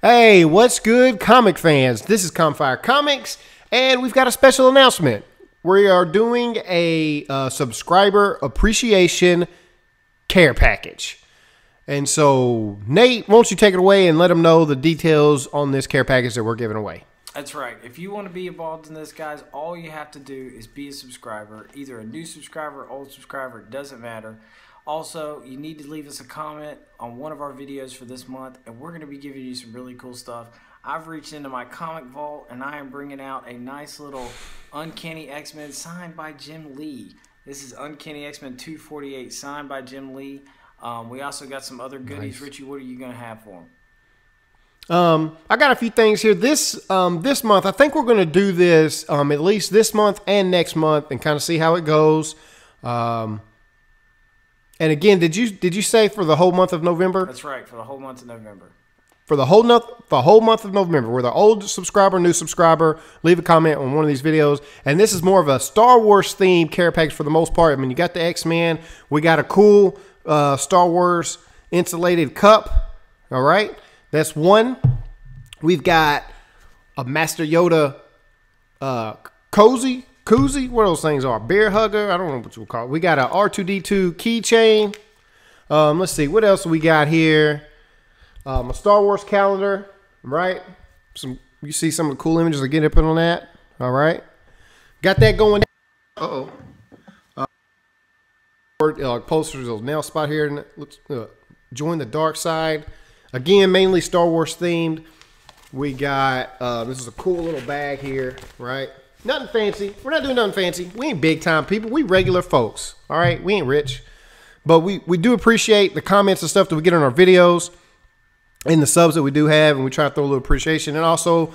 Hey, what's good, comic fans? This is Campfire Comics, and we've got a special announcement. We are doing a subscriber appreciation care package. And so, Nate, why don't you take it away and let them know the details on this care package that we're giving away? That's right. If you want to be involved in this, guys, all you have to do is be a subscriber. Either a new subscriber or old subscriber, it doesn't matter. Also, you need to leave us a comment on one of our videos for this month, and we're going to be giving you some really cool stuff. I've reached into my comic vault, and I am bringing out a nice little Uncanny X-Men signed by Jim Lee. This is Uncanny X-Men 248 signed by Jim Lee. We also got some other goodies. Nice. Richie, what are you going to have for them? I got a few things here. This month, I think we're going to do this at least this month and next month and kind of see how it goes. And again, did you say for the whole month of November? That's right, for the whole month of November. For the whole month of November, we're the old subscriber, new subscriber. Leave a comment on one of these videos. And this is more of a Star Wars themed care package for the most part. I mean, you got the X-Men. We got a cool Star Wars insulated cup. All right, that's one. We've got a Master Yoda koozie. What those things are? Bear hugger? I don't know what you would call it. We got a R2-D2 keychain. Let's see. What else we got here? A Star Wars calendar. Right? You see some of the cool images I get up on that. All right. Got that going. Uh-oh. Posters, little nail spot here. Let's join the dark side. Again, mainly Star Wars themed. We got, this is a cool little bag here. Right? Nothing fancy. We're not doing nothing fancy. We ain't big time people. We regular folks. All right. We ain't rich. But we do appreciate the comments and stuff that we get on our videos and the subs that we do have. And we try to throw a little appreciation. And also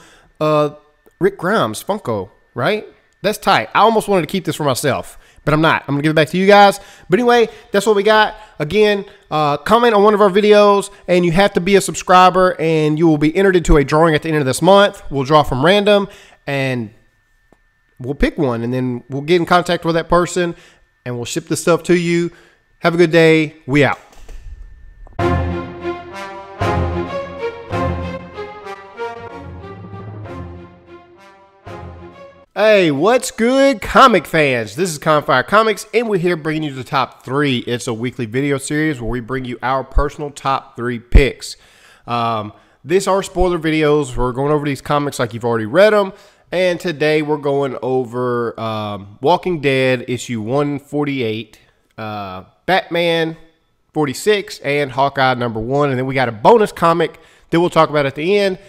Rick Grimes, Funko. Right? That's tight. I almost wanted to keep this for myself. But I'm not. I'm going to give it back to you guys. But anyway, that's what we got. Again, comment on one of our videos. And you have to be a subscriber. And you will be entered into a drawing at the end of this month. We'll draw from random. And we'll pick one, and then we'll get in contact with that person, and we'll ship the stuff to you. Have a good day. We out. Hey, what's good, comic fans? This is Campfire Comics, and we're here bringing you the top 3. It's a weekly video series where we bring you our personal top 3 picks. These are spoiler videos. We're going over these comics like you've already read them. And today we're going over Walking Dead issue 148, Batman 46, and Hawkeye number 1. And then we got a bonus comic that we'll talk about at the end.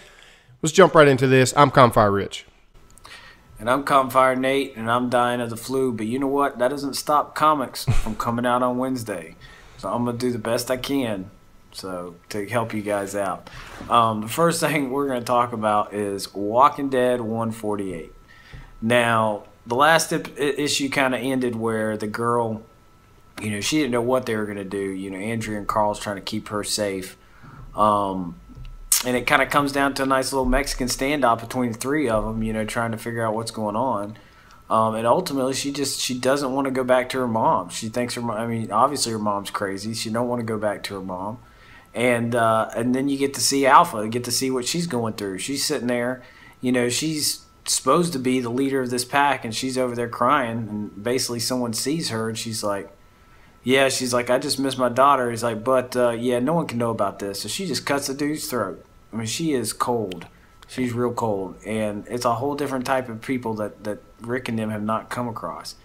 Let's jump right into this. I'm Campfire Rich. And I'm Campfire Nate, and I'm dying of the flu. But you know what? That doesn't stop comics from coming out on Wednesday. So I'm going to do the best I can to help you guys out. The first thing we're going to talk about is Walking Dead 148. Now, the last issue kind of ended where the girl, she didn't know what they were going to do. Andrea and Carl's trying to keep her safe. And it kind of comes down to a nice little Mexican standoff between the three of them, trying to figure out what's going on. And ultimately, she doesn't want to go back to her mom. She thinks obviously her mom's crazy. She don't want to go back to her mom. And then you get to see Alpha, you get to see what she's going through. She's sitting there, she's supposed to be the leader of this pack, and she's over there crying. And basically, someone sees her, and she's like, I just miss my daughter. He's like, but yeah, no one can know about this. So she just cuts the dude's throat. I mean, she is cold. She's real cold, and it's a whole different type of people that Rick and them have not come across.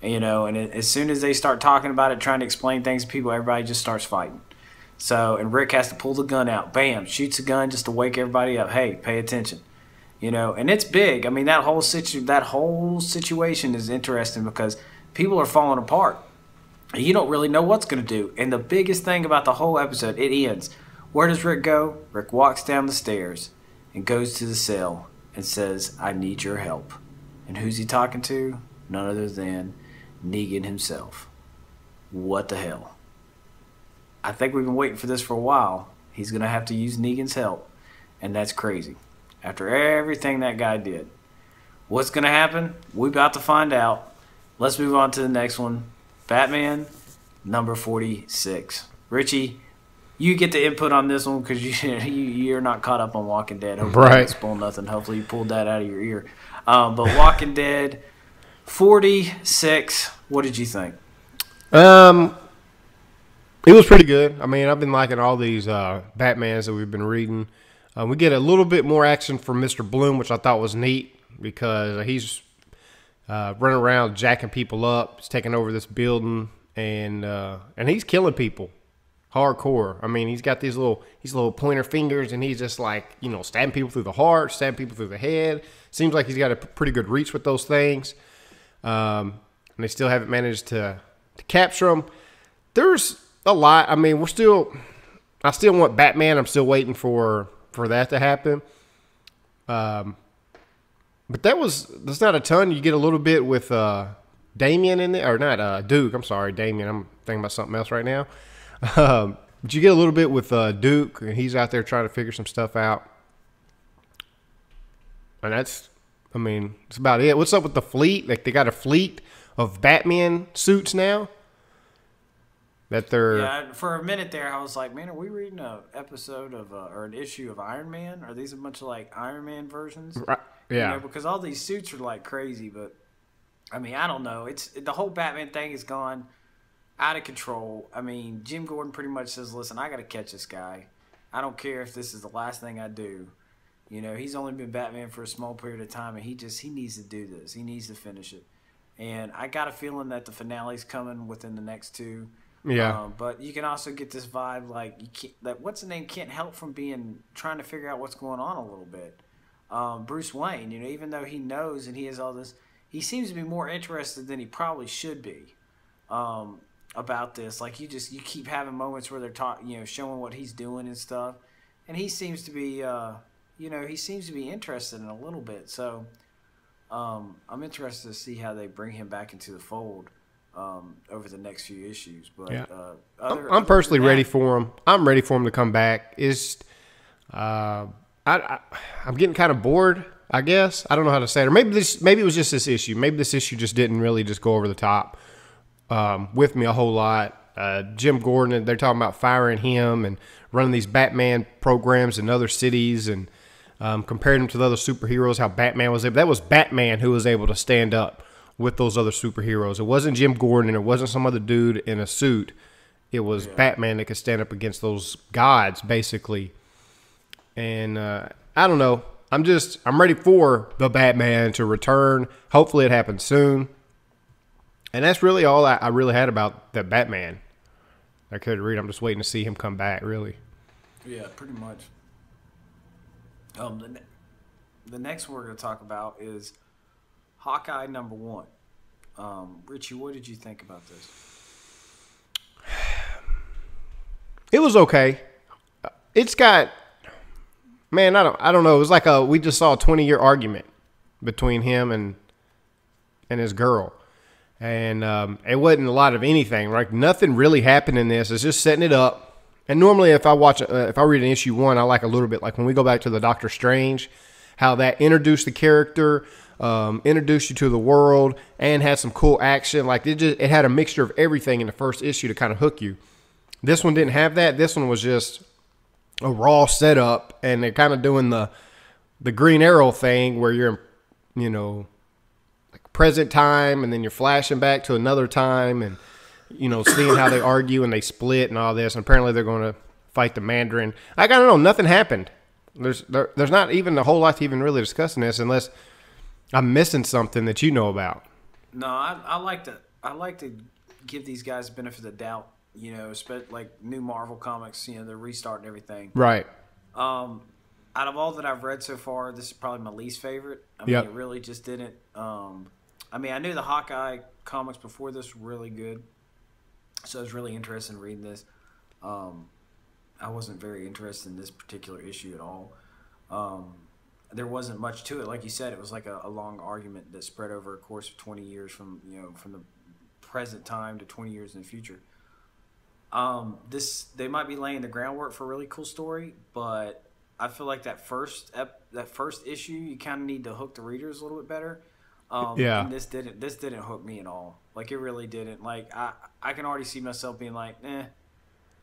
And, as soon as they start talking about it, trying to explain things to people, everybody just starts fighting. So, and Rick has to pull the gun out. Bam, shoots a gun just to wake everybody up. Hey, pay attention. And it's big. I mean, that whole situation is interesting because people are falling apart. You don't really know what's going to do. And the biggest thing about the whole episode, it ends. Where does Rick go? Rick walks down the stairs and goes to the cell and says, I need your help. And who's he talking to? None other than Negan himself. What the hell? I think we've been waiting for this for a while. He's going to have to use Negan's help. And that's crazy. After everything that guy did. What's going to happen? We're about to find out. Let's move on to the next one. Batman, number 46. Richie, you get the input on this one because you're not caught up on Walking Dead. Hopefully, I Right. didn't spoil nothing. Hopefully, you pulled that out of your ear. But Walking Dead 46. What did you think? Um, it was pretty good. I mean, I've been liking all these Batmans that we've been reading. We get a little bit more action from Mr. Bloom, which I thought was neat because he's running around jacking people up. He's taking over this building, and he's killing people hardcore. I mean, he's got these little pointer fingers, and he's just like, stabbing people through the heart, stabbing people through the head. Seems like he's got a pretty good reach with those things. And they still haven't managed to capture him. There's a lot. I mean, I still want Batman. I'm still waiting for that to happen. But that's not a ton. You get a little bit with Damien in there, or not Duke. I'm sorry, Damien. I'm thinking about something else right now. But you get a little bit with Duke, and he's out there trying to figure some stuff out. And that's about it. What's up with the fleet? Like, they got a fleet of Batman suits now. Yeah, for a minute there, I was like, man, are we reading an episode of or an issue of Iron Man? Are these a bunch of like Iron Man versions? Right. Yeah. Because all these suits are like crazy, but I mean, I don't know. It's the whole Batman thing has gone out of control. I mean, Jim Gordon pretty much says, listen, I got to catch this guy. I don't care if this is the last thing I do. He's only been Batman for a small period of time, and he needs to do this. He needs to finish it. And I got a feeling that the finale's coming within the next two. Yeah. But you can also get this vibe like that what's the name can't help from trying to figure out what's going on a little bit. Bruce Wayne, even though he knows and he has all this, he seems to be more interested than he probably should be about this. Like you keep having moments where they're talking, showing what he's doing and stuff, and he seems to be, interested in a little bit. So I'm interested to see how they bring him back into the fold. Over the next few issues, but yeah. I'm personally ready for him. I'm ready for him to come back. I'm getting kind of bored, I guess. I don't know how to say it. Or maybe it was just this issue. Maybe this issue just didn't really just go over the top with me a whole lot. Jim Gordon, they're talking about firing him and running these Batman programs in other cities and comparing him to the other superheroes. How Batman was able. That was Batman who was able to stand up with those other superheroes. It wasn't Jim Gordon. It wasn't some other dude in a suit. It was Batman that could stand up against those gods, basically. And I don't know. I'm ready for the Batman to return. Hopefully it happens soon. And that's really all I really had about that Batman. I could read. I'm just waiting to see him come back, really. Yeah, pretty much. The next one we're going to talk about is Hawkeye #1. Richie, what did you think about this? It was okay. It's got, man, I don't know. It was like we just saw a 20-year argument between him and his girl. And it wasn't a lot of anything. Like, nothing really happened in this. It's just setting it up. And normally if I read an issue 1, I like a little bit, like when we go back to the Doctor Strange, how that introduced the character, introduced you to the world, and had some cool action. Like it had a mixture of everything in the first issue to kind of hook you. This one didn't have that. This one was just a raw setup, and they're kind of doing the Green Arrow thing where you're, like present time, and then you're flashing back to another time, and seeing how they argue and they split and all this. And apparently they're going to fight the Mandarin. I don't know. Nothing happened. There's not even a whole lot to even really discuss in this, unless I'm missing something that you know about. No, I like to give these guys the benefit of the doubt. Like new Marvel comics, they're restarting everything. Right. Out of all that I've read so far, this is probably my least favorite. I mean, It really just didn't. I knew the Hawkeye comics before this were really good, so I was really interested in reading this. I wasn't very interested in this particular issue at all. There wasn't much to it. Like you said, it was like a long argument that spread over a course of 20 years from the present time to 20 years in the future. They might be laying the groundwork for a really cool story, but I feel like that first issue, you kind of need to hook the readers a little bit better. And this didn't hook me at all. Like, it really didn't. Like, I can already see myself being like,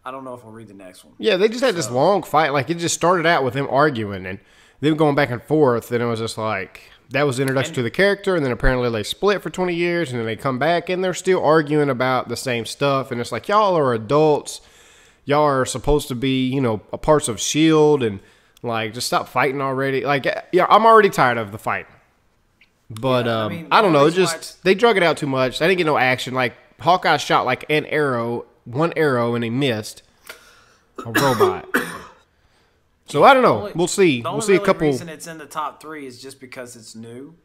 I don't know if I'll read the next one. Yeah, they just had this long fight. Like, it just started out with them arguing and them going back and forth, and it was just like, that was the introduction to the character, and then apparently they split for 20 years, and then they come back, and they're still arguing about the same stuff, and it's like, y'all are adults. Y'all are supposed to be, you know, a parts of S.H.I.E.L.D., and, like, just stop fighting already. Like, yeah, I'm already tired of the fight. But, I don't know. It just, they drug it out too much. I didn't get no action. Like, Hawkeye shot, like, one arrow, and he missed a robot. So I don't know. We'll see. We'll see a couple. The reason it's in the top 3 is just because it's new.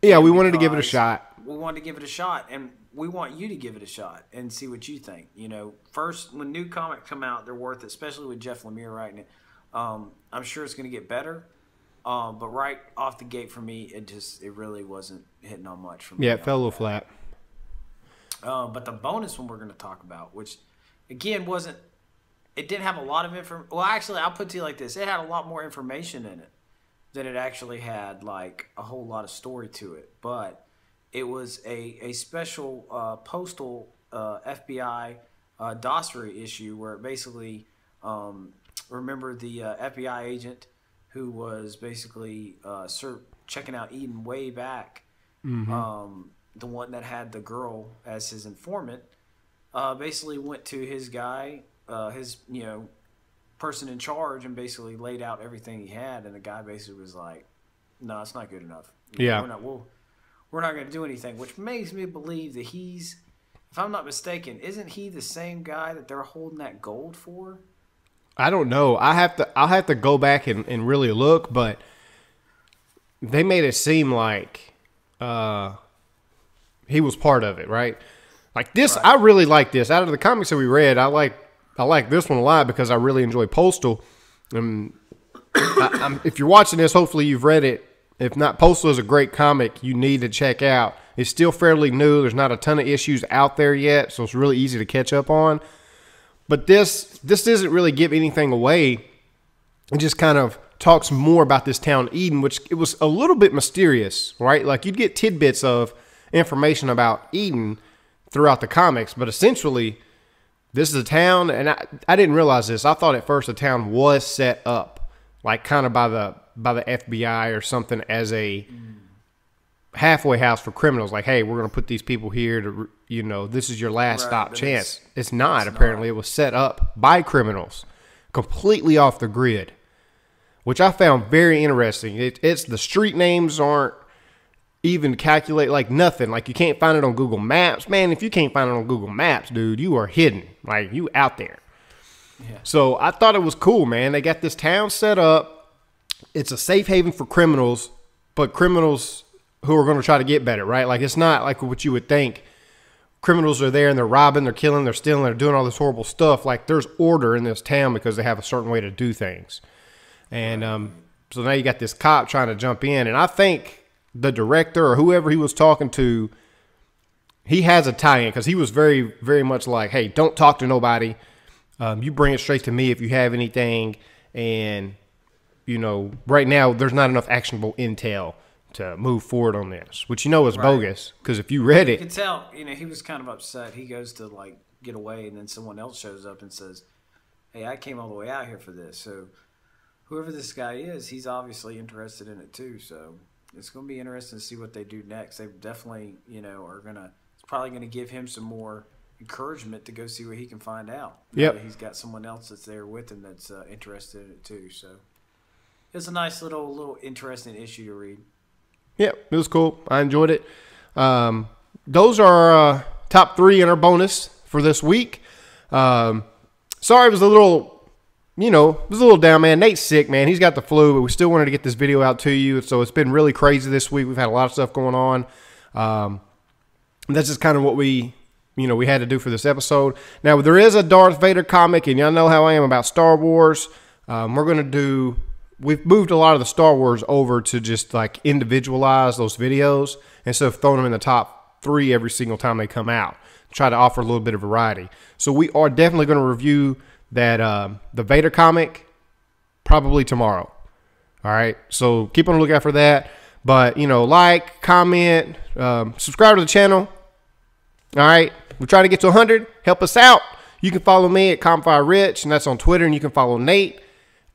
Yeah, we wanted to give it a shot. We wanted to give it a shot, and we want you to give it a shot and see what you think. You know, first, when new comics come out, they're worth it, especially with Jeff Lemire writing it. I'm sure it's going to get better. But right off the gate for me, it really wasn't hitting on much for me. Yeah, it fell a little flat. But the bonus one we're going to talk about, which again it didn't have a lot of information. Well, actually, I'll put it to you like this: it had a lot more information in it than it actually had, like a whole lot of story to it. But it was a special Postal FBI dossier issue where it basically remember the FBI agent who was basically checking out Eden way back. Mm-hmm. The one that had the girl as his informant, basically went to his guy, his person in charge, and basically laid out everything he had. And the guy basically was like, "No, it's not good enough. Yeah, we're not going to do anything." Which makes me believe that he's, if I'm not mistaken, isn't he the same guy that they're holding that gold for? I don't know. I'll have to go back and really look, but they made it seem like he was part of it, right? Like this, right. I really like this. Out of the comics that we read, I like this one a lot because I really enjoy Postal. If you're watching this, hopefully you've read it. If not, Postal is a great comic you need to check out. It's still fairly new. There's not a ton of issues out there yet, so it's really easy to catch up on. But this doesn't really give anything away. It just kind of talks more about this town, Eden, which it was a little bit mysterious, right? Like you'd get tidbits of information about Eden throughout the comics, but essentially this is a town, and I didn't realize this. I thought at first the town was set up like kind of by the FBI or something as a halfway house for criminals. Like, hey, we're going to put these people here to, this is your last stop chance. It's not. Apparently, it was set up by criminals, completely off the grid, which I found very interesting. It's the street names aren't even calculate, like nothing. Like you can't find it on Google Maps. Man, if you can't find it on Google Maps, dude, you are hidden. Like you out there. Yeah. So I thought it was cool, man. They got this town set up. It's a safe haven for criminals, but criminals who are going to try to get better, right? Like it's not like what you would think. Criminals are there and they're robbing, they're killing, they're stealing, they're doing all this horrible stuff. Like there's order in this town because they have a certain way to do things. And so now you got this cop trying to jump in, and I think the director or whoever he was talking to, he has a tie-in because he was very, very much like, hey, don't talk to nobody. You bring it straight to me if you have anything. And, right now there's not enough actionable intel to move forward on this, which is bogus because if you read it. You can tell, he was kind of upset. He goes to, like, get away, and then someone else shows up and says, hey, I came all the way out here for this. So whoever this guy is, he's obviously interested in it too. So it's going to be interesting to see what they do next. They definitely, are going to, it's probably going to give him some more encouragement to go see what he can find out. Yep. He's got someone else that's there with him that's interested in it too. So it's a nice little interesting issue to read. Yep, it was cool. I enjoyed it. Those are top 3 in our bonus for this week. Sorry, it was a little... it was a little down, man. Nate's sick, man. He's got the flu, but we still wanted to get this video out to you. So it's been really crazy this week. We've had a lot of stuff going on. That's just kind of what we had to do for this episode. Now, there is a Darth Vader comic, and y'all know how I am about Star Wars. We've moved a lot of the Star Wars over to just like individualize those videos instead of throwing them in the top 3 every single time they come out. Try to offer a little bit of variety. So we are definitely going to review that the Vader comic probably tomorrow. All right, so keep on the lookout for that. But like, comment, subscribe to the channel. All right, we're trying to get to 100. Help us out. You can follow me at Campfire Rich, and that's on Twitter. And you can follow Nate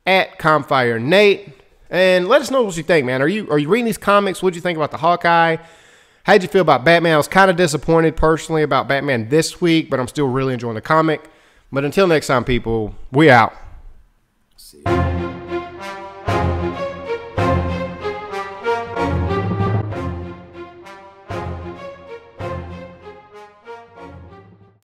at Campfire Nate. And let us know what you think, man. Are you reading these comics? What did you think about the Hawkeye? How'd you feel about Batman? I was kind of disappointed personally about Batman this week, but I'm still really enjoying the comic. But until next time, people, we out. See you.